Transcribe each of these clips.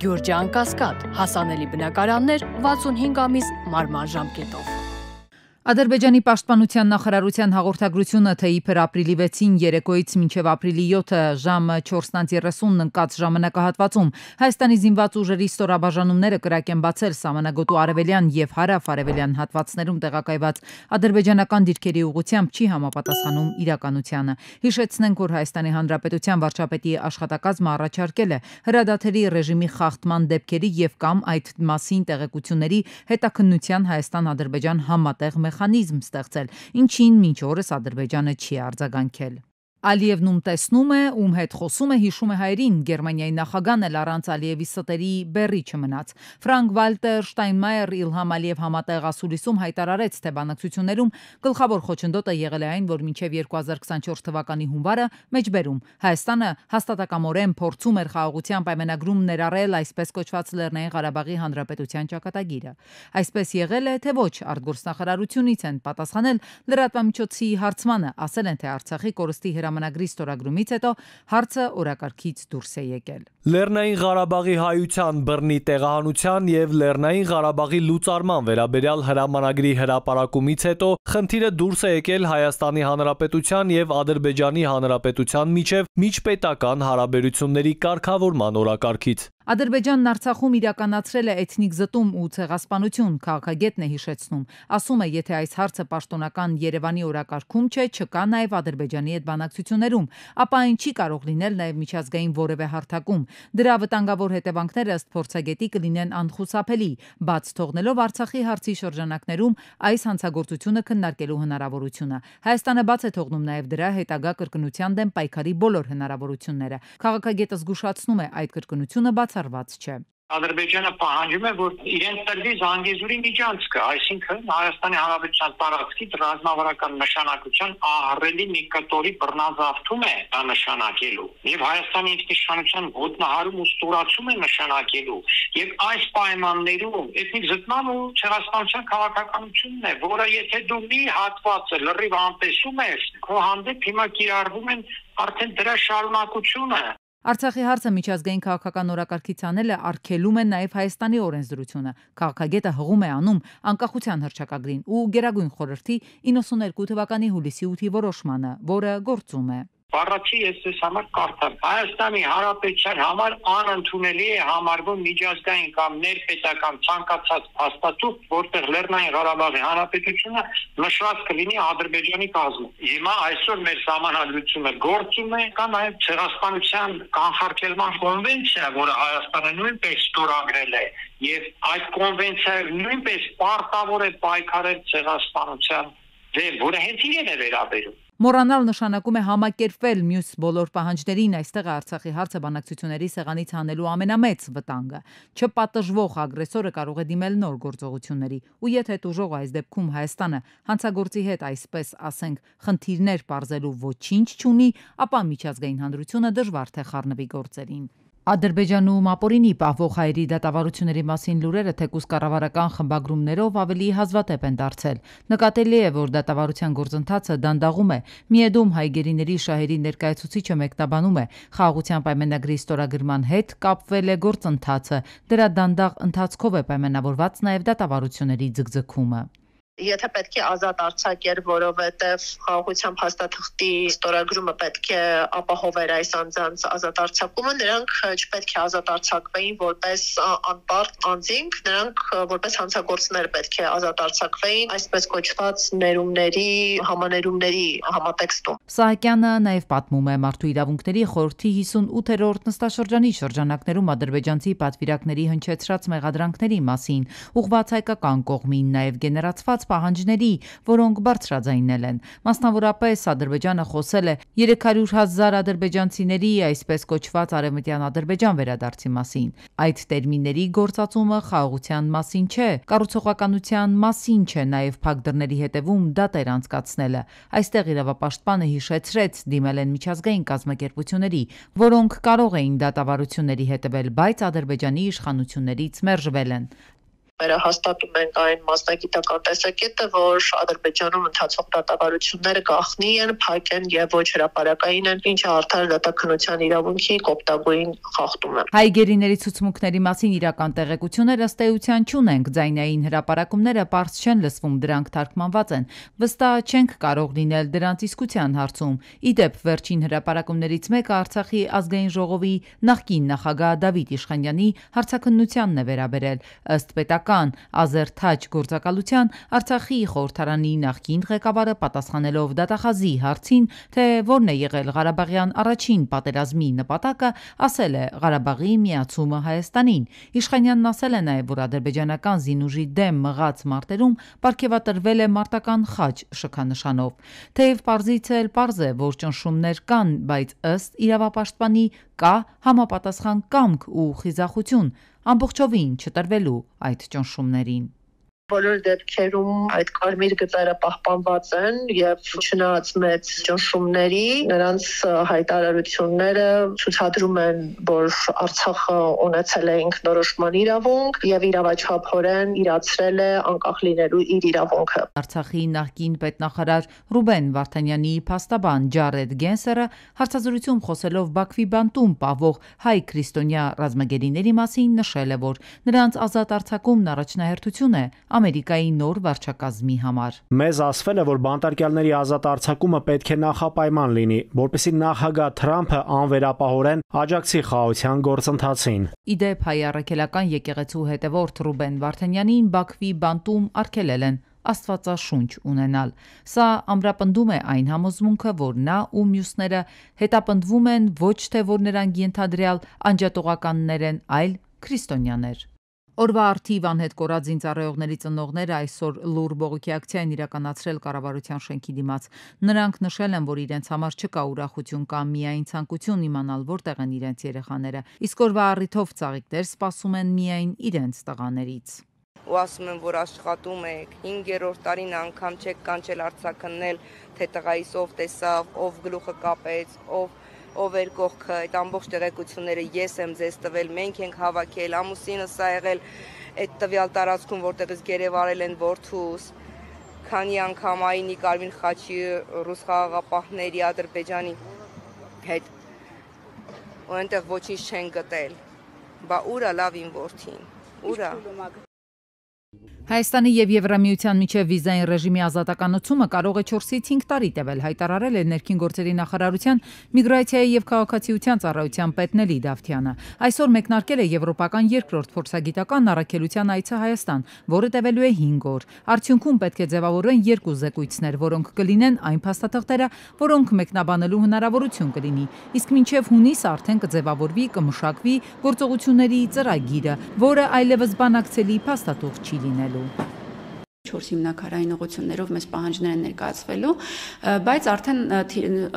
Գյուրջան Կասկադ, հասանելի բնակարաններ 65 ամիս մարման ժամկետով։ Ադրբեջանի պաշտպանության նախարարության հաղորդագրությունը, թե իբր ապրիլի 6-ին երեկոյից մինչև ապրիլի 7-ը ժամը 4:30 ընկած ժամանակահատվածում Հայաստանի զինված ուժերի ստորաբաժանումները կրակ են բացել սահմանագոտու արևելյան եւ հարավ-արևելյան հատվածներում տեղակայված ադրբեջանական դիրքերի ուղղությամբ չի համապատասխանում իրականությանը։ Հիշեցնենք, որ Հայաստանի Հանրապետության վարչապետի աշխատակազմը առաջարկել է հրադադարի ռեժիմի խախտման դեպքերի եւ կամ այդ մասին տեղեկությունների հետաքննության Հայաստան-Ադրբեջան համատեղ մեխանիզմ ստեղծել, ինչին մինչ օրս Ադրբեջանը չի արձագանքել։ Ալիևն ում տեսնում է, ում հետ խոսում է, հիշում է հայերին, Գերմանիայի նախագահն էլ առանց Ալիևի ստերի բեռի չմնաց։ Ֆրանկ Վալտեր Շտայնմայեր Իլհամ Ալիև համատեղ ասուլիսում հայտարարեց, թե բանակցություններում գլխավոր խոչընդոտը եղել է այն, որ մինչև 2024 թվականի հունվարը մեջբերում Հայաստանը հաստատակամորեն փորձում էր խաղաղության պայմանագրում ներառել այսպես կոչված Լեռնային Ղարաբաղի Հանրապետության ճակատագիրը։ Այսպես եղել է, թե ոչ, արտգործնախարարությունից են պատասխանել լրատվամիջոցի հարցմանը, ասել են, թե Արցախի կորստի հրամանագրի ստորագրումից հետո հարցը օրակարգից դուրս է եկել։ Լեռնային Ղարաբաղի հայության բռնի տեղահանության եւ Լեռնային Ղարաբաղի լուծարման վերաբերյալ հրամանագրի հրապարակումից հետո խնդիրը դուրս է եկել Հայաստանի Հանրապետության եւ Ադրբեջանի Հանրապետության միջև միջպետական հարաբերությունների կարգավորման օրակարգից։ Ադրբեջանն Արցախում իրականացրել է էթնիկ զտում ու ցեղասպանություն, քաղաքագետն է հիշեցնում։ Ասում է, եթե այս հարցը պաշտոնական Երևանի օրակարգում չէ, չկա նաև Ադրբեջանի հետ բանակցություններում, ապա այն չի կարող լինել նաև միջազգային որևէ հարթակում։ Դրա վտանգավոր հետևանքները ըստ փորձագետի կլինեն անխուսափելի, բաց թողնելով Արցախի հարցի շրջանակներում այս հանցագործությունը քննարկելու հնարավորությունը։ Հայաստանը բաց է թողնում նաև դրա հետագա կրկնության դեմ պայքարի բոլոր հնարավորությունները։ Քաղաքագետը զգուշացնում է, այդ կրկնությունը բացառված չէ։ Ադրբեջանը պահանջում է, որ իրեն տրվի Զանգեզուրի միջանցքը, այսինքն Հայաստանի Հանրապետության տարածքից ռազմավարական նշանակության ահռելի մի կտորի բռնազավթում է դա նշանակելու, եւ Հայաստանի ինքնիշխանության ոտնահարում ու ստորացում է նշանակելու, եւ այս պայմաններում էթնիկ զտման ու ցեղասպանության քաղաքականությունն է, որը եթե դու մի հատվածը լրիվ անտեսում ես, քո հանդեպ հիմա կիրառվում են արդեն դրա շարունակությունը։ Արցախի հարցը միջազգային քաղաքական օրակարգից անելը արգելում է նաև Հայաստանի օրենսդրությունը։ Քաղաքագետը հղում է անում անկախության հռչակագրին ու Գերագույն խորհրդի 92 թվականի հուլիսի 8-ի որոշմանը, որը գործում է։ Բառացի ես ես համար կարդամ։ Հայաստանի Հանրապետության համար անընդունելի է համարվում միջազգային կամ ներպետական ցանկացած հաստատում, որտեղ Լեռնային Ղարաբաղի Հանրապետությունը նշված կլինի Ադրբեջանի կազմում։ Հիմա այսօր մեր սահմանադրությունը գործում է, կա նաև ցեղասպանության կանխարգելման կոնվենցիա, որը Հայաստանը նույնպես ստորագրել է, եւ այդ կոնվենցիայով նույնպես պարտավոր է պայքարել ցեղասպանության դեմ, որը հենց իրեն է վերաբերում։ Մոռանալ նշանակում է համակերպվել մյուս բոլոր պահանջներին, այստեղ Արցախի հարցը բանակցությունների սեղանից հանելու ամենամեծ վտանգը։ Չպատժվող ագրեսորը կարող է դիմել նոր գործողությունների, ու եթե տուժող այս դեպքում Հայաստանը հանցագործի հետ այսպես ասենք խնդիրներ պարզելու ոչինչ չունի, ապա միջազգային հանրությունը դժվար թե խառնվի գործերին։ Ադրբեջանում ապօրինի պահվող հայերի դատավարությունների մասին լուրերը թեկուզ կառավարական խմբագրումներով ավելի հազվադեպ են դարձել։ Նկատելի է, որ դատավարության գործընթացը դանդաղում է։ Միեդում հայ գերիների շահերի ներկայացուցիչը մեկնաբանում է, խաղաղության պայմանագրի ստորագրման հետ կապվել է գործընթացը։ Դրա դանդաղ ընթացքով է պայմանավորված նաև դատավարությունների ձգձգումը։ Եթե պետք է ազատ արձակեր, որովհետև խաղաղության փաստաթղթի ստորագրումը պետք է ապահովեր այս անձանց ազատ արձակումը, նրանք չպետք է ազատ արձակվեին որպես անպարտ անձինք, նրանք որպես հանցագործներ պետք է ազատ արձակվեին այսպես կոչված ներումների, համաներումների համատեքստում։ Սահակյանը նաև պատմում է Մարդու իրավունքների խորհրդի 58-րդ նստաշրջանի շրջանակներում ադրբեջանցի պատվիրակների հնչեցրած մեղադրանքների մասին, ուղղված հայկական կողմին, նաև գեներացված պահանջների, որոնք բարձրաձայնել են։ Մասնավորապես Ադրբեջանը խոսել է 300,000 ադրբեջանցիների այսպես կոչված արևմտյան Ադրբեջան վերադարձի մասին։ Այդ տերմինների գործածումը խաղաղության մասին չէ, կառուցողականության մասին չէ, նաև փակ դռների հետևում դատեր անցկացնելը։ Այստեղ իրավապաշտպանը հիշեցրեց, դիմել են միջազգային կազմակերպությունների, որոնք կարող էին դատավարությունների հետևել, բայց Ադրբեջանի իշխանություններից մերժվել են։ վերահաստատում ենք այն մասնագիտական տեսակետը, որ Ադրբեջանում ընթացող դատավարությունները գաղտնի են, փակ են եւ ոչ հրապարակային են, ինչը արդար դատաքննության իրավունքի կոպտագույն խախտում է։ Հայ գերիների ցուցմունքների մասին իրական տեղեկություններ ըստ էության չունենք, ձայնային հրապարակումները պարզ չեն լսվում, դրանք թարգմանված են։ Վստահ չենք կարող լինել դրանց իսկության հարցում։ Իդեպ վերջին հրապարակումներից մեկը Արցախի ազգային ժողովի նախկին նախագահ Դավիթ Իշխանյանի հարցաքննությանն է վերաբերել։ Ըստ պետական Ազերթաջ գործակալության Արցախի խորհրդարանի նախկին ղեկավարը պատասխանելով դատախազի հարցին, թե որն է եղել Ղարաբաղյան առաջին պատերազմի նպատակը, ասել է Ղարաբաղի միացումը Հայաստանին։ Իշխանյանն ասել է նաև, որ ադրբեջանական զինուժի դեմ մղած մարտերում պարգևատրվել է մարտական խաչ շքանշանով։ Թեև պարզից էլ պարզ է, որ ճնշումներ կան, բայց ըստ իրավապաշտպանի կա համապատասխան կամք ու խիզախություն ամբողջովին չտրվելու այդ ճնշումներին։ Բոլոր դեպքերում այդ կարմիր գծերը պահպանված են եւ չնայած մեծ ճնշումների նրանց հայտարարությունները ցուցադրում են, որ Արցախը ունեցել է ինքնորոշման իրավունք եւ իրավաչափորեն իրացրել է անկախ լինելու իր իրավունքը։ Արցախի նախկին պետնախարար Ռուբեն Վարդանյանի փաստաբան Ջարեդ Գենսերը հարցազրույցում խոսելով Բաքվի բանտում պահվող հայ քրիստոնյա ռազմագերիների մասին նշել է, որ նրանց ազատ արձակումն առաջնահերթություն է Ամերիկայի նոր վարչակազմի համար։ Մեզ ասվել է, որ բանտարկյալների ազատ արձակումը պետք է նախապայման լինի, որպեսզի նախագահ Թրամփը անվերապահորեն աջակցի խաղաղության գործընթացին։ Իդեպ հայ առաքելական եկեղեցու հետևորդ Ռուբեն Վարդանյանին Բաքվի բանտում արգելել են աստվածաշունչ ունենալ։ Սա ամրապնդում է այն համոզմունքը, որ նա ու մյուսները հետապնդվում են ոչ թե որ նրանք ենթադրյալ անջատողականներ են, այլ քրիստոնյաներ։ Օրվա արդիվ անհետ կորած զինծառայողների ծնողները այսօր լուր բողոքի ակցիա են իրականացրել կառավարության շենքի դիմաց։ Նրանք նշել են, որ իրենց համար չկա ուրախություն կամ միայն ցանկություն իմանալ որտեղ են իրենց երեխաները, իսկ օրվա առիթով ծաղիկներ սպասում են միայն իրենց տղաներից։ Ու ասում են, որ աշխատում եք, 5-րդ տարին անգամ չեք կանչել արձակնել, թե տղայիս ով տեսավ, ով գլուխը կապեց, ով էր կողքը, այդ ամբողջ տեղեկությունները ես եմ ձեզ տվել, մենք ենք հավաքել, ամուսինս ա եղել այդ տվյալ տարածքում, որտեղից գերեվարել են որդուս, քանի անգամ Այնի Կարմիր խաչի ռուս խաղաղապահների Ադրբեջանի հետ, ու այնտեղ ոչինչ չեն գտել, բա ուրա լավ իմ որդին, ուրա։ Հայաստանի եւ Եվրամիության միջև վիզային ռեժիմի ազատականացումը կարող է 4-ից 5 տարի տևել, հայտարարել է ներքին գործերի նախարարության միգրացիայի եւ քաղաքացիության ծառայության պետ Նելի Դավթյանը։ Այսօր մեկնարկել է եվրոպական երկրորդ փորձագիտական առաքելության այցը Հայաստան, որը տևելու է 5 օր։ Արդյունքում պետք է ձևավորվեն 2 զեկույցներ, որոնք կլինեն այն փաստաթղթերը, որոնք մեկնաբանելու հնարավորություն կլինի։ Իսկ մինչև հունիս արդեն կձևավորվի, կմշակվի գործողությունների ծրագիրը, որը այլևս բանակցելի փաստաթուղթ չի լինելու։ 4 հիմնակարային ուղղություններով մեզ պահանջներ են ներկայացվելու, բայց արդեն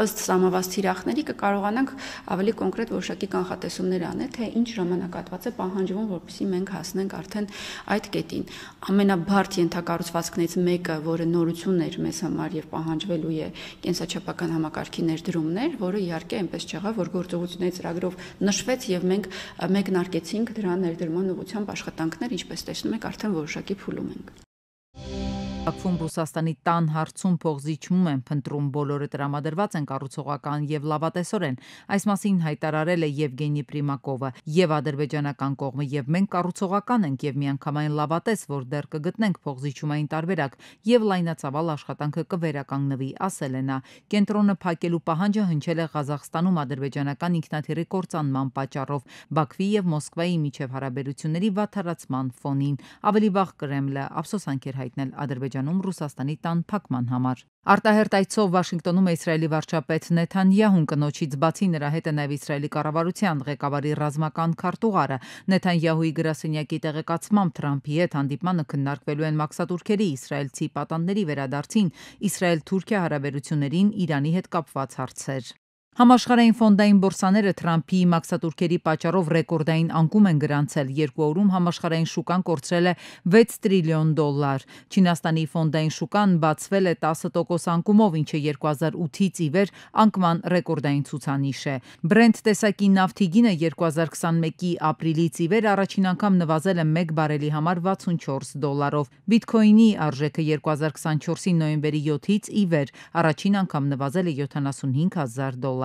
ըստ սահմանված թիրախների կկարողանանք ավելի կոնկրետ որոշակի կանխատեսումներ անել, թե ինչ ժամանակահատված է պահանջվում, որպեսզի մենք հասնենք արդեն այդ կետին։ Ամենաբարդ ենթակառուցվածքներից մեկը, որը նորություն էր մեզ համար եւ պահանջվելու է կենսաչափական համակարգի ներդրումներ, որը իհարկե այնպես չեղավ, որ գործողությունների ծրագրով նշվեց եւ մենք մեկնարկեցինք դրա ներդրման ուղղությամբ աշխատանքներ, ինչպես տեսնում եք, արդեն որոշակի փուլում ենք։ Բաքվում Ռուսաստանի տան հարցում փողզիջում են փնտրում, բոլորը տրամադրված են կառուցողական եւ լավատեսորեն։ Այս մասին հայտարարել է Եվգենի Պրիմակովը, եւ ադրբեջանական կողմը եւ մենք կառուցողական ենք եւ միանգամայն լավատես, որ դեռ կգտնենք փողզիջումային տարբերակ եւ լայնածավալ աշխատանքը կվերականգնվի, ասել է նա։ Կենտրոնը փակելու պահանջը հնչել է Ղազախստանում ադրբեջանական ինքնաթիռի կործանման պատճառով Բաքվի եւ Մոսկվայի միջև հարաբերությունների վատթարացման ֆոնին։ Ավելի վաղ Կրեմլը ափսոսանք էր հայտնել Ադրբեջանում Ռուսաստանի տան փակման համար։ Արտահերտ այցով Վաշինգտոնում է Իսրայելի վարչապետ Նեթանյահուն, կնոջից բացի նրա հետ է նաև Իսրայելի կառավարության ղեկավարի ռազմական քարտուղարը։ Նեթանյահուի գրասենյակի տեղեկացմամբ Թրամփի հետ հանդիպմանը քննարկվելու են մաքսատուրքերի իսրայելցի պատանդների վերադարձին, Իսրայել-Թուրքիա հարաբերություններին, Իրանի հետ կապված հարցեր։ Համաշխարհային ֆոնդային բորսաները Թրամփի մաքսատուրքերի պատճառով ռեկորդային անկում են գրանցել։ 2 օրում համաշխարհային շուկան կորցրել է $6 տրիլիոն։ Չինաստանի ֆոնդային շուկան բացվել է 10% անկումով, ինչը 2008-ից ի վեր անկման ռեկորդային ցուցանիշ է։ Brent տեսակի նավթի գինը 2021-ի ապրիլից ի վեր առաջին անգամ նվազել է 1 բարելի համար $64-ով։ Բիթքոյնի արժեքը 2024-ի նոյեմբերի 7-ից ի վեր առաջին անգամ նվազել է $75,000։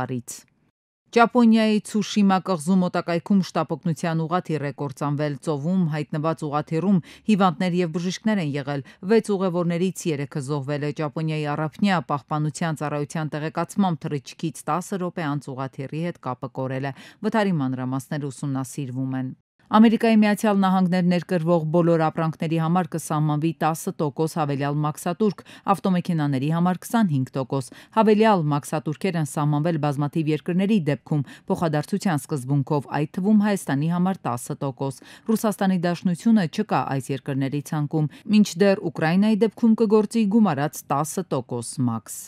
Ճապոնիայի Ցուշիմա կղզու մոտակայքում շտապօգնության ուղղաթիռ է կործանվել։ Ծովում հայտնված ուղղաթիռում հիվանդներ եւ բժիշկներ են եղել։ 6 ուղևորներից 3-ը զոհվել է։ Ճապոնիայի առափնյա պահպանության ծառայության տեղեկացմամբ թռիչքից 10 րոպե անց ուղղաթիռի հետ կապը կորել է։ Վթարի մանրամասները ուսումնասիրվում են։ Ամերիկայի Միացյալ Նահանգներ ներկրվող բոլոր ապրանքների համար կսահմանվի 10% հավելյալ մաքսատուրք, ավտոմեքենաների համար 25%։ Հավելյալ մաքսատուրքեր են սահմանվել բազմաթիվ երկրների դեպքում փոխադարձության սկզբունքով, այդ թվում Հայաստանի համար 10%։ Ռուսաստանի Դաշնությունը չկա այս երկրների ցանկում, մինչդեռ Ուկրաինայի դեպքում կգործի գումարած 10% մաքս։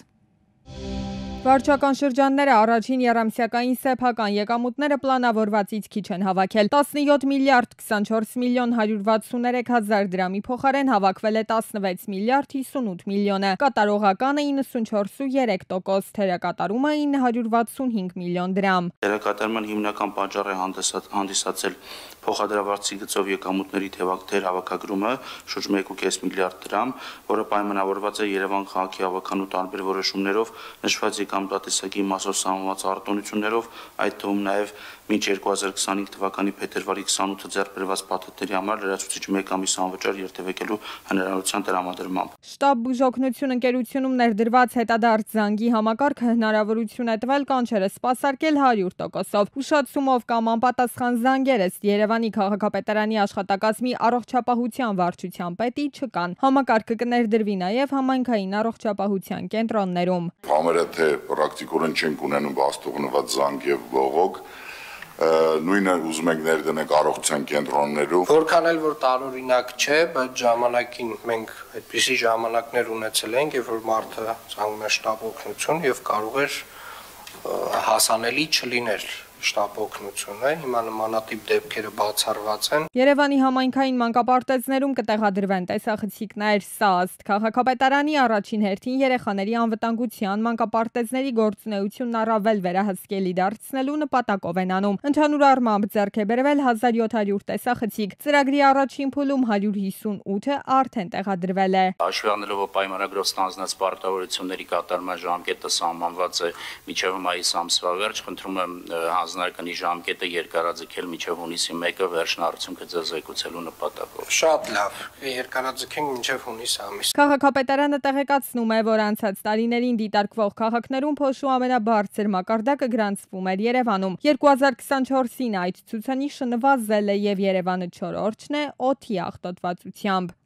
Վարչական շրջանները առաջին երամսյակային սեփական եկամուտները պլանավորվածից քիչ են հավաքել։ 17 միլիարդ 24 միլիոն 163 հազար դրամի փոխարեն հավաքվել է 16 միլիարդ 58 միլիոնը։ Կատարողականը 94.3%, թերակատարումը 965 միլիոն դրամ։ Թերակատարման հիմնական պատճառ է հանդիսացել փոխադրավարձի գծով եկամուտների թերհավաքագրումը շուրջ 1.5 միլիարդ դրամ, որը պայմանավորված է Երևան քաղաքի հավաքանու տարբեր որոշումներով, նշված եկամտատեսակի մասով սահմանված արտոնություններով, այդ թվում նաև մինչ 2025 թվականի փետրվարի 28-ը ձեռք բերված փաթեթների համար լրացուցիչ 1 ամիս անվճար երթևեկելու հնարավորության տրամադրմամբ։ Շտաբ բուժօգնություն ընկերությունում ներդրված հետադարձ զանգի համակարգը հնարավորություն է տվել կանչերը սպասարկել 100%-ով։ Ուշացումով կամ անպատասխան զանգեր ըստ Երևանի քաղաքապետարանի աշխատակազմի առողջապահության վարչության պետի չկան։ Համակարգը կներդրվի նաև համայնքային առողջապահության կենտրոններում։ Համարյա թե պրակտիկորեն չենք ունենում վաստուղնված զանգ եւ բողոք, նույնը ուզում ենք ներդնենք առողջության կենտրոններում։ Որքան էլ որ տարօրինակ չէ, բայց ժամանակին մենք այդպիսի ժամանակներ ունեցել ենք, երբ որ մարդը զանգում է շտապ օգնություն եւ կարող էր հասանելի չլիներ շտապ օգնությունը, հիմա նմանատիպ դեպքերը բացառված են։ Երևանի համայնքային մանկապարտեզներում կտեղադրվեն տեսախցիկներ, սա ըստ քաղաքապետարանի առաջին հերթին երեխաների անվտանգության մանկապարտեզների գործունեությունն առավել վերահսկելի դարձնելու նպատակով են անում։ Ընդհանուր առմամբ ձեռք է բերվել 1700 տեսախցիկ, ծրագրի առաջին փուլում 158-ը արդեն տեղադրվել է։ Հաշվի առնելով պայմանագրով ստանձնած պարտավորությունների կատարման ժամկետը սահմանված է մինչև մայիս ամսվա վերջ, խնդրում եմ հանձնարկանի ժամկետը երկարաձգել մինչև հունիսի 1-ը վերջն արդյունքը ձեզ զեկուցելու նպատակով։ Շատ լավ, երկարաձգենք մինչև հունիս ամիս։ Քաղաքապետարանը տեղեկացնում է, որ անցած տարիներին դիտարկվող քաղաքներում փոշու ամենաբարձր մակարդակը գրանցվում էր Երևանում։ 2024-ին այդ ցուցանիշը նվազել է եւ Երևանը 4-րդն է օդի աղտոտվածությամբ։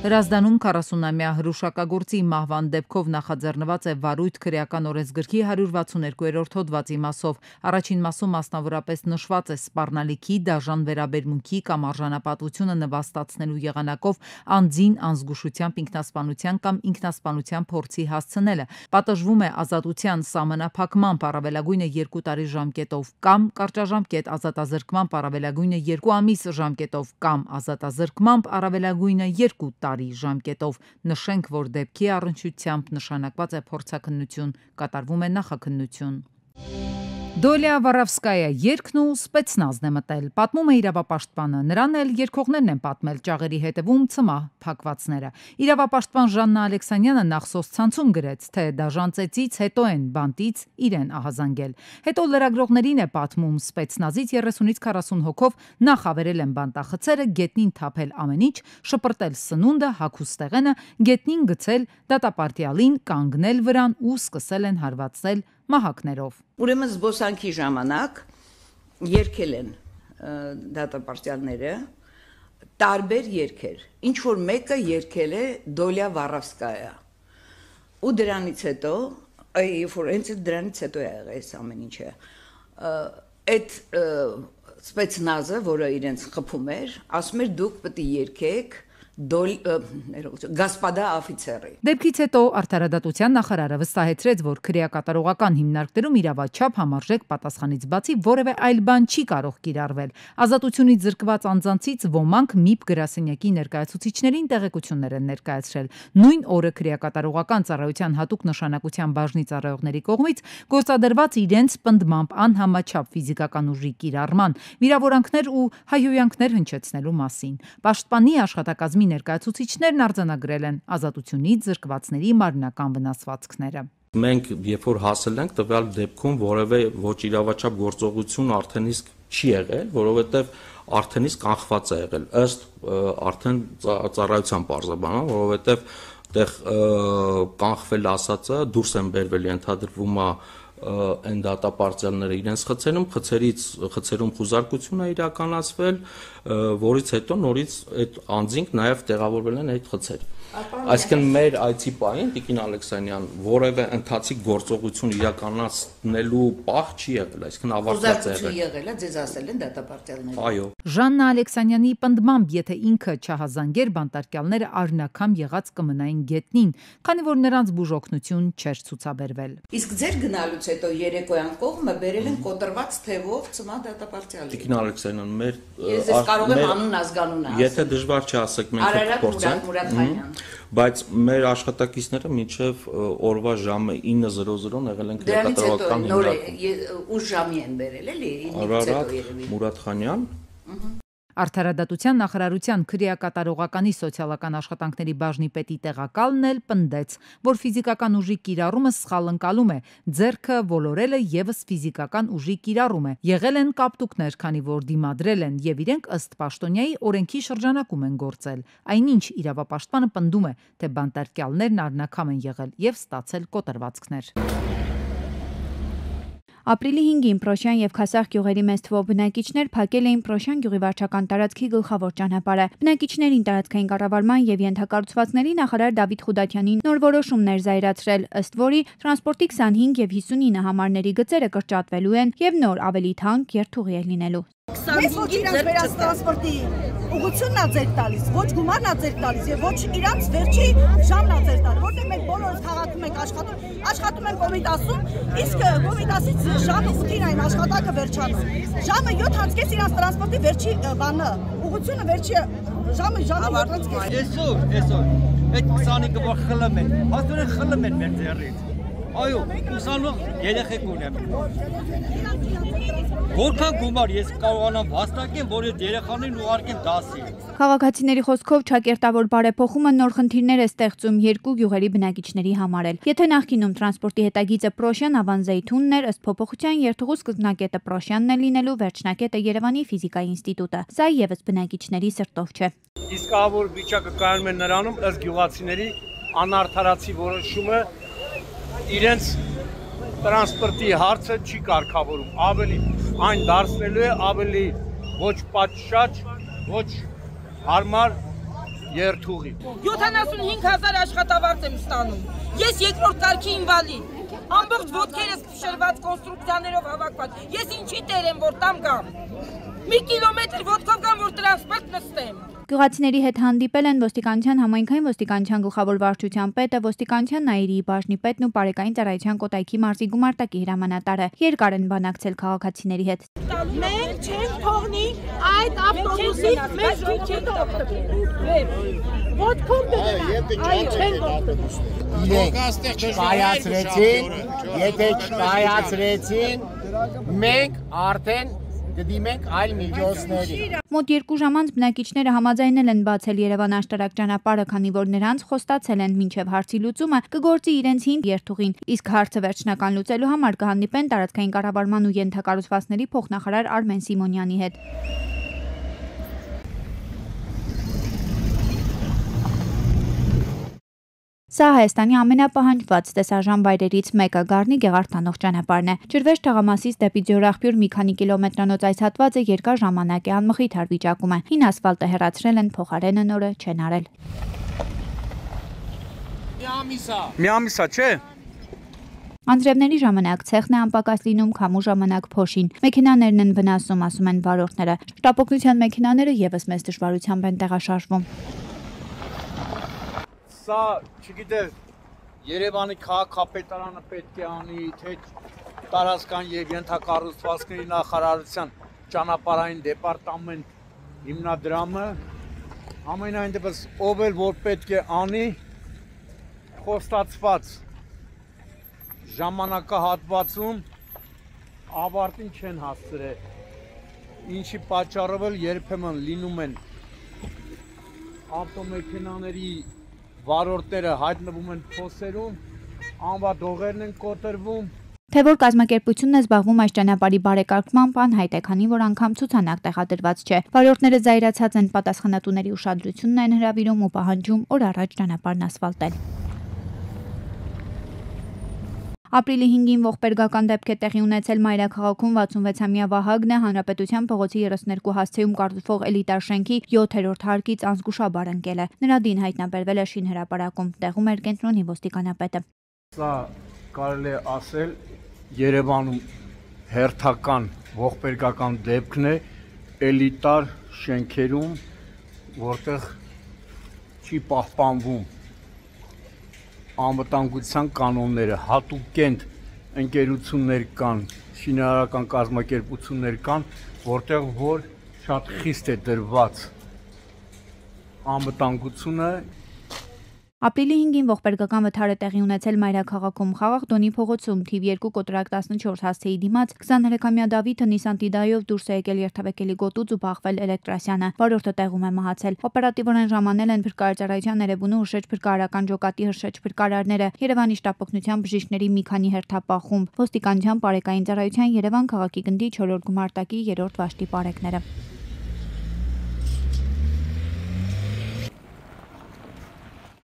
Հրազդանում 40-ամյա հրուշակագործի մահվան դեպքով նախաձեռնված է վարույթ քրեական օրենսգրքի 162-րդ հոդվածի մասով։ Առաջին մասում մասնավորապես նշված է սպառնալիքի, դաժան վերաբերմունքի կամ արժանապատվությունը նվաստացնելու եղանակով անձին անզգուշությամբ ինքնասպանության կամ ինքնասպանության փորձի հասցնելը։ Պատժվում է ազատության սահմանափակման առավելագույնը 2 տարի ժամկետով կամ կարճաժամկետ ազատազրկման առավելագույնը 2 ամիս ժամկետով կամ ազատազրկման առավելագույնը 2 տարի ժամկետով։ Նշենք, որ դեպքի առնչությամբ նշանակված է փորձաքննություն, կատարվում է նախաքննություն։ Դոլիա Վարավսկայա երգն ու սպեցնազն է մտել, պատմում է իրավապաշտպանը, նրան էլ երկողներն են պատմել ճաղերի հետևում ցմահ փակվածները։ Իրավապաշտպան Ժաննա Ալեքսանյանը նախ սոցցանցում գրեց, թե դաժան ծեծից հետո են բանտից իրեն ահազանգել։ Հետո լրագրողներին է պատմում, սպեցնազից 30-ից 40 հոգով նախ ավերել են բանտախցերը, գետնին թափել ամեն ինչ, շպրտել սնունդը, հագուստեղենը, գետնին գցել դատապարտյալին, կանգնել վրան ու սկսել են հարվածել մահակներով։ Ուրեմն զբոսանքի ժամանակ երգել են դատապարտյալները տարբեր երգեր, ինչ որ մեկը երգել է Դոլիա Վարավսկայա։ Ու դրանից հետո, երբ որ հենց դրանից հետո է եղել այս ամեն ինչը, այդ սպեցնազը, որը իրենց խփում էր, ասում էր դուք պետք է երգեք Господа офիցերի։ Դեպքից հետո արդարադատության նախարարը վստահեցրեց, որ քրեակատարողական հիմնարկներում իրավաչափ համարժեք պատասխանից բացի որևէ այլ բան չի կարող կիրառվել։ Ազատությունից զրկված անձանցից ոմանք ՄԻՊ գրասենյակի ներկայացուցիչներին տեղեկություններ են ներկայացրել։ Նույն օրը քրեակատարողական ծառայության հատուկ նշանակության բաժնի ծառայողների կողմից գործադրված իրենց պնդմամբ անհամաչափ ֆիզիկական ուժի կիրառման, վիրավորանքներ ու հայհոյանքներ հնչեցնելու մասին։ Պաշտպանի աշխատակազմի ներկայացուցիչներն արձանագրել են ազատությունից զրկվածների մարմնական վնասվածքները։ Մենք երբ որ հասել ենք տվյալ դեպքում որևէ ոչ իրավաչափ գործողություն արդեն իսկ չի եղել, որովհետև արդեն իսկ կանխված է եղել ըստ արդեն ծառայության պարզաբանման, որովհետև այդտեղ կանխվել ասածը դուրս են բերվել ենթադրվում է այն դատապարտյալները իրենց խցերում խուզարկություն է իրականացվել, որից հետո նորից այդ անձինք նաև տեղավորվել են այդ խցեր։ Այսինքն մեր այցի պահին Տիկին Ալեքսանյան որևէ ընթացիկ գործողություն իրականացնելու պահ չի եղել, այսինքն ավարտված է եղել, ձեզ ասել են դատապարտյալները։ Այո։ Ժաննա Ալեքսանյանի պնդմամբ, եթե ինքը չհազանգեր, բանտարկյալները արնաքամ եղած կմնային գետնին, քանի որ նրանց բուժօգնություն չէր ցուցաբերվել։ Իսկ ձեր գնալուց հետո երեկոյան կողմը բերել են կոտրված թևով ծնա դատապարտյալին։ Տիկին Ալեքսանյան, ես կարող եմ անուն ազգանունը ասել։ Եթե դժվար չասեք, մենք կփորձենք։ Բայց մեր աշխատակիցները մինչև օրվա ժամը 9:00 եղել են քրեակատարողական հիմնարկում։ Ուշ ժամի են բերել, էլի, 9-ից հետո երևի։ Մուրադխանյան։ Արդարադատության նախարարության քրեակատարողականի սոցիալական աշխատանքների բաժնի պետի տեղակալն էլ պնդեց, որ ֆիզիկական ուժի կիրառումը սխալ ընկալում է, ձեռքը ոլորելը եւս ֆիզիկական ուժի կիրառում է։ Եղել են կապտուկներ, քանի որ դիմադրել են եւ իրենք ըստ պաշտոնյայի օրենքի շրջանակում են գործել։ Այնինչ իրավապաշտպանը պնդում է, թե բանտարկյալներն արնակամ են եղել եւ ստացել կոտրվածքներ։ Ապրիլի 5-ին Պրոշյան եւ Քասախ գյուղերի մեծ թվով բնակիչներ փակել էին Պրոշյան գյուղի վարչական տարածքի գլխավոր ճանապարհը։ Բնակիչներին տարածքային կառավարման եւ ենթակառուցվածքների նախարար Դավիթ Խուդաքյանին նոր որոշումներ զայրացրել, ըստ որի տրանսպորտի 25 եւ 59 համարների գծերը կրճատվելու են եւ նոր ավելի թանկ երթուղի է լինելու։ Մեզ ոչ իրանց վերած տրանսպորտի ուղղությունն է ձեր տալիս, ոչ գումարն է ձեր տալիս եւ ոչ իրանց վերջի ժամն է ձեր տալիս, որտեղ մենք բոլորս քաղաքում ենք աշխատում ենք Կոմիտասում, իսկ Կոմիտասից ժամը 8-ին այն աշխատանքը վերջանում։ Ժամը 7:30 իրանց տրանսպորտի վերջի բանը, ուղղությունը վերջի ժամը 7:30։ Այսօր այդ 25-ը որ խլում են, հաստորեն խլում են մեր ձեռից։ Այո, ուսանող երեխեք ունեմ։ Որքան գումար ես կարողանամ հաստատեմ, որ այդ երեխաներին ուղարկեմ դասի։ Քաղաքացիների խոսքով ճակերտավոր բարեփոխումը նոր խնդիրներ է ստեղծում երկու գյուղերի բնակիչների համար էլ։ Եթե նախկինում տրանսպորտի հետագիծը Պրոշյան Ավանզեյթունն էր, ըստ փոփոխության երթուղու սկզբնակետը Պրոշյանն է լինելու, վերջնակետը Երևանի ֆիզիկայի ինստիտուտը։ Սա եւս բնակիչների սրտով չէ։ Իսկավոր վիճակը կայանում է նրանում, ըստ գյուղացիների անարդարացի որոշումը իրենց տրանսպորտի հարցը չի կարգավորում, ավելի այն դարձնելու է ավելի ոչ պատշաճ, ոչ հարմար երթուղի։ 75,000 աշխատավարձ եմ ստանում։ Ես երկրորդ կարգի ինվալիդ։ Ամբողջ ոտքերս փշրված կոնստրուկցիաներով հավաքված։ Ես ինչի տեր եմ, որ տամ գամ։ Մի կիլոմետր ոտքով գամ, որ տրանսպորտ նստեմ։ Գյուղացիների հետ հանդիպել են ոստիկանության համայնքային ոստիկանության գլխավոր վարչության պետը, ոստիկանության Նաիրի բաժնի պետն ու Պարեկային ծառայության Կոտայքի մարզի գումարտակի հրամանատարը։ Երկար են բանակցել քաղաքացիների հետ։ Մենք չենք թողնի այդ ավտոբուսից մեզ չենք օգտվել։ Ոտքով եթե չկայացրեցին, մենք արդեն կդիմենք այլ միջոցների։ Մոտ 2 ժամ անց բնակիչները համաձայնել են բացել Երևան աշտարակ ճանապարհը, քանի որ նրանց խոստացել են մինչև հարցի լուծումը կգործի իրենց հին երթուղին, իսկ հարցը վերջնական լուծելու համար կհանդիպեն տարածքային կառավարման ու ենթակառուցվածքների փոխնախարար Արմեն Սիմոնյանի հետ։ Սա Հայաստանի ամենապահանջված տեսարժան վայրերից մեկը Գառնի Գեղարդանող ճանապարհն է։ Ջրվեժ թաղամասից դեպի Ձորախբյուր մի քանի կիլոմետրանոց այս հատվածը երկար ժամանակ է անմխիթար վիճակում է։ Հին ասֆալտը հեռացրել են, փոխարենը նորը չեն արել։ Մի ամիսա, չէ։ Անձրևների ժամանակ ցեխն է անպակաս լինում, քամու ժամանակ փոշին։ Մեքենաներն են վնասում, ասում են վարորդները։ Շտապօգնության մեքենաները եւս մեծ դժվարությամբ են տեղաշարժվում։ Սա, չգիտես, Երևանի քաղաքապետարանը պետք է անի, թե տարածքային եւ ենթակառուցվածքների նախարարության ճանապարհային դեպարտամենտ հիմնադրամը ամենայն դեպս ով էլ որ պետք է անի խոստացված ժամանակահատվածում ավարտին չեն հասցրել, ինչի պատճառով էլ երբեմն լինում են ավտոմեքենաների վարորդները հայտնվում են փոսերում, անվադողերն են կոտրվում։ Թե որ կազմակերպությունն է զբաղվում այս ճանապարհի բարեկարգմամբ, անհայտ է, քանի որ անգամ ցուցանակ տեղադրված չէ։ Վարորդները զայրացած են, պատասխանատուների ուշադրությունն են հրավիրում ու պահանջում օր առաջ ճանապարհն ասֆալտել։ Ապրիլի 5-ին ողբերգական դեպք է տեղի ունեցել Մայրաքաղաքում 66-ամյա Վահագնը հանրապետության փողոցի 32 հասցեում կառուցվող էլիտար շենքի 7-րդ հարկից անզգուշաբար ընկել է։ Նրա դին հայտնաբերվել է շինհրապարակում, տեղում էր կենտրոնի ոստիկանապետը։ Սա կարելի է ասել Երևանում հերթական ողբերգական դեպքն է էլիտար շենքերում, որտեղ չի պահպանվում անվտանգության կանոնները, հատուկենտ ընկերություններ կան, շինարարական կազմակերպություններ կան, որտեղ որ շատ խիստ է դրված անվտանգությունը։ Ապրիլի 5-ին ողբերգական վթար է տեղի ունեցել Մայրաքաղաքում, Խաղաղ Դոնի փողոցում, թիվ 2 կոտրակ 14 հասցեի դիմաց 23-ամյա Դավիթը Նիսան Տիդայով դուրս է եկել երթևեկելի գոտուց ու բախվել Էլեկտրասյանը, վարորդը տեղում է մահացել։ Օպերատիվորեն ժամանել են փրկարարության Ներեբունու հրշեջ փրկարարական ջոկատի հրշեջ փրկարարները, Երևանի շտապօգնության բժիշկների մի քանի հերթապահ խումբ, ոստիկանության բարեկային ծառայության Երևան քաղաքի գնդի 4-րդ գումարտակի 3-րդ վաշտի բարեկները։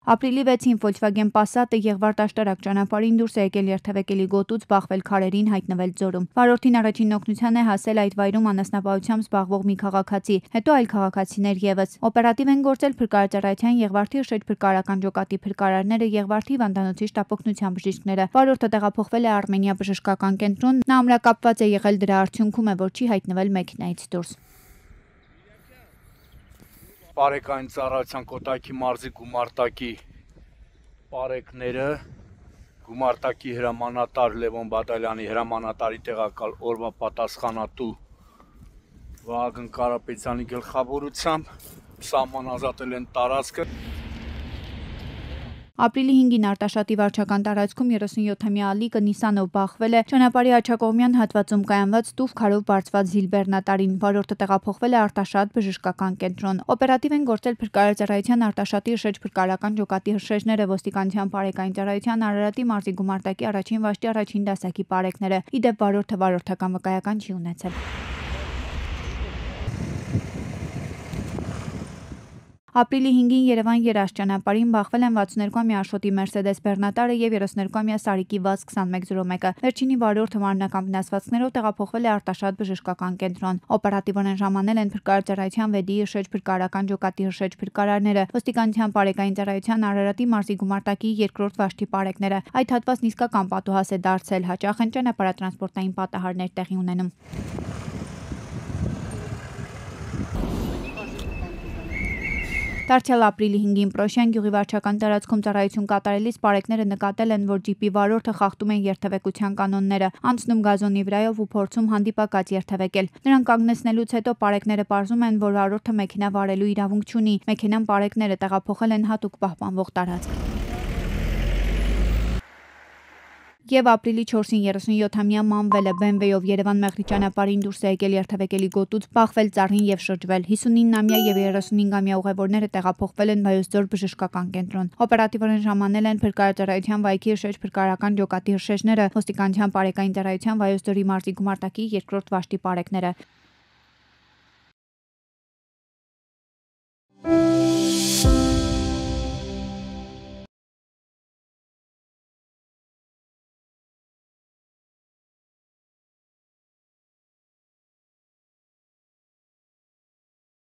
Ապրիլի 6-ին Volkswagen Passat-ը Եղվարդ աշտարակ ճանապարհին դուրս է եկել երթևեկելի գոտուց, բախվել քարերին, հայտնվել ձորում։ Վարորդին առաջին օգնության է հասել այդ վայրում անասնապահությամբ զբաղվող մի քաղաքացի, հետո այլ քաղաքացիներ ևս։ Օպերատիվ են գործել փրկարարության Եղվարդի հրշեջ փրկարարական ջոկատի փրկարարները, Եղվարդի Վանդանոցի շտապօգնության բժիշկները։ Վարորդը տեղափոխվել է Արմենիա բժշկական կենտրոն, նա ամրակապված է եղել, դրա արդյունքում է, որ չի հայտնվել մեքենայից դուրս։ Բարեկային ծառայության Կոտայքի մարզի գումարտակի բարեկները, գումարտակի հրամանատար Լևոն Բադալյանի հրամանատարի տեղակալ օրվա պատասխանատու Վահագն Կարապետյանի գլխավորությամբ սահմանազատել են տարածքը։ Ապրիլի 5-ին Արտաշատի վարչական տարածքում 37-ամյա Ալիկը Նիսանով բախվել է ճանապարհի աջակողմյան հատվածում կայանված տուֆ քարով բարձված զիլբերնատարին, վարորդը տեղափոխվել է Արտաշատ բժշկական կենտրոն։ Օպերատիվ են գործել փրկարարության Արտաշատի հրշեջ փրկարարական ջոկատի հրշեջները, ոստիկանության բարեկային ծառայության Արարատի մարզի գումարտակի առաջին վաշտի առաջին դասակի բարեկները։ Ի դեպ վարորդը վարորդական վկայական չի ունեցել։ Ապրիլի 5-ին Երևան երաշտ ճանապարհին բախվել են 62-ամյա Աշոտի Մերսեդես բեռնատարը եւ 32-ամյա Սարիկի ՎԱԶ 2101-ը։ Վերջինի վարորդը մարմնական վնասվածքներով տեղափոխվել է Արտաշատ բժշկական կենտրոն։ Օպերատիվորեն ժամանել են փրկարարության վեդի հրշեջ փրկարարական ջոկատի հրշեջ փրկարարները, ոստիկանության բարեկային ծառայության Արարատի մարզի գումարտակի 2-րդ վաշտի բարեկները։ Այդ հատվածն իսկական պատուհաս է դարձել, հաճախ են ճանապարհատրանսպորտային պատահարներ տեղի ունենում։ Դարձյալ ապրիլի 5-ին Պրոշյան գյուղի վարչական տարածքում ծառայություն կատարելիս բարեկները նկատել են, որ ջիպի վարորդը խախտում են երթևեկության կանոնները, անցնում գազոնի վրայով ու փորձում հանդիպակաց երթևեկել։ Նրան կանգնեցնելուց հետո բարեկները պարզում են, որ վարորդը մեքենա վարելու իրավունք չունի։ Մեքենան բարեկները տեղափոխել են հատուկ պահպանվող տարածք։ Եվ ապրիլի 4-ին 37-ամյա Մանվելը BMW-ով Երևան Մեղրի ճանապարհին դուրս է եկել երթևեկելի գոտուց, բախվել ծառին եւ շրջվել։ 59-ամյա եւ 35-ամյա ուղևորները տեղափոխվել են Վայոց ձոր բժշկական կենտրոն։ Օպերատիվորեն ժամանել են փրկարարության վայքի հրշեջ փրկարարական ջոկատի հրշեջները, ոստիկանության բարեկային ծառայության Վայոց ձորի մարզի գումարտակի 2-րդ վաշտի բարեկները։